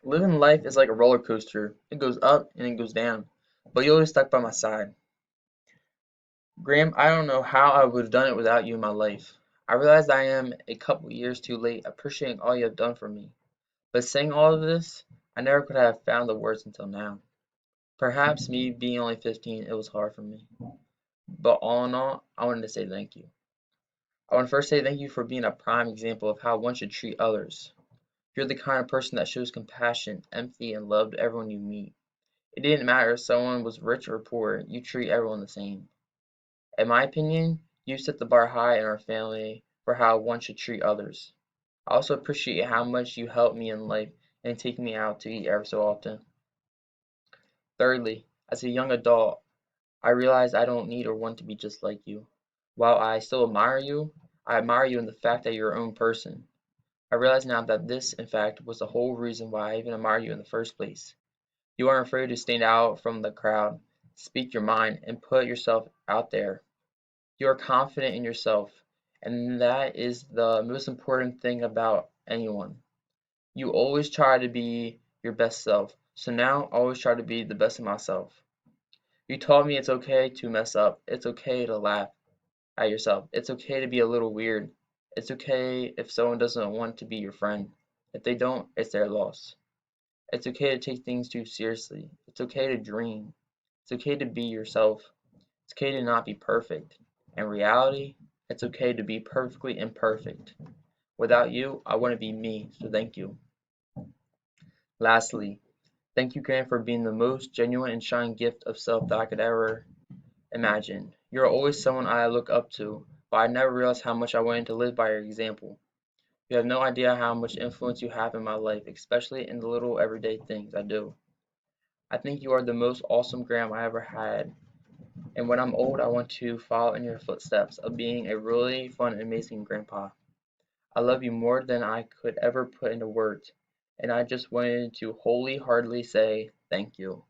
Living life is like a roller coaster. It goes up and it goes down, but you're always stuck by my side. Graham, I don't know how I would have done it without you in my life. I realize I am a couple years too late appreciating all you have done for me. But saying all of this, I never could have found the words until now. Perhaps me being only 15, it was hard for me. But all in all, I wanted to say thank you. I want to first say thank you for being a prime example of how one should treat others. You're the kind of person that shows compassion, empathy, and love to everyone you meet. It didn't matter if someone was rich or poor, you treat everyone the same. In my opinion, you set the bar high in our family for how one should treat others. I also appreciate how much you help me in life and take me out to eat every so often. Thirdly, as a young adult, I realize I don't need or want to be just like you. While I still admire you, I admire you in the fact that you're your own person. I realize now that this, in fact, was the whole reason why I even admire you in the first place. You aren't afraid to stand out from the crowd, speak your mind, and put yourself out there. You are confident in yourself, and that is the most important thing about anyone. You always try to be your best self, so now I always try to be the best of myself. You taught me it's okay to mess up, it's okay to laugh at yourself, it's okay to be a little weird, it's okay if someone doesn't want to be your friend. If they don't, it's their loss. It's okay to take things too seriously. It's okay to dream. It's okay to be yourself. It's okay to not be perfect. In reality, it's okay to be perfectly imperfect. Without you, I wouldn't be me, so thank you. Lastly, thank you, Grant, for being the most genuine and shining gift of self that I could ever imagine. You're always someone I look up to, but I never realized how much I wanted to live by your example. You have no idea how much influence you have in my life, especially in the little everyday things I do. I think you are the most awesome Graham I ever had, and when I'm old, I want to follow in your footsteps of being a really fun and amazing grandpa. I love you more than I could ever put into words, and I just wanted to wholeheartedly say thank you.